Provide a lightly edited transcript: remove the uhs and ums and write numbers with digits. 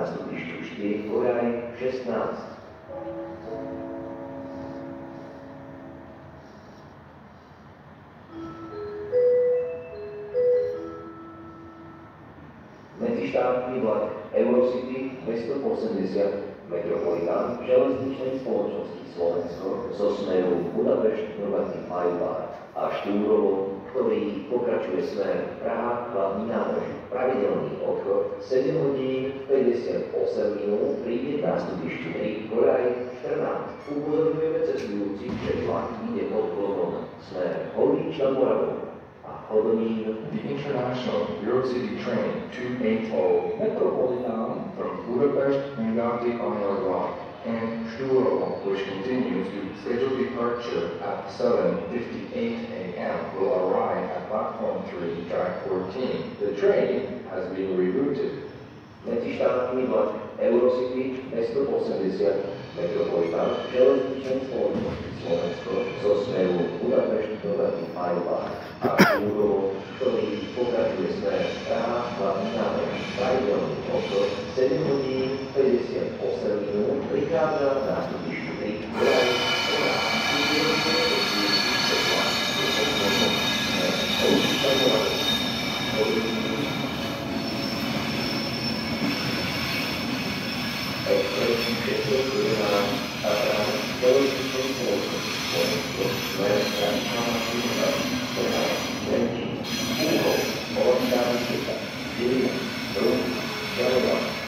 nástupišťu 4 Koraj 16. Medzištátny vlak Eurocity 280 Metropolitán železničnej spoločnosti Slovensko zo smeru Budapešť-Norbatý Majlár a Štúrovo, ktorý pokračuje smer Praha, Hlavný nádraží. Pravidelný odchod 7 hodín 58 minút príde k nástupišťu 3 Koraj 14. Upozorňujeme cestujúcich, že vlak ide pod klobom smer Holíč nad Moravou. The International Eurocity Train 280 Metropolitan from Budapest and Norbatý Majlár and Štúrovo, which continues to scheduled departure at 7:58 a.m. will arrive at platform 3, track 14. The train has been rerouted. Medzištátny vlak Eurocity 280 Metropolitán železničnej spoločnosti Slovensko zo smeru Budapešť-Norbatý Majlár a Štúrovo, ktorý pokračuje smer Praha, Hlavný nádraží. Pravidelný odchod 7 hodín 58 minút prichádza nástup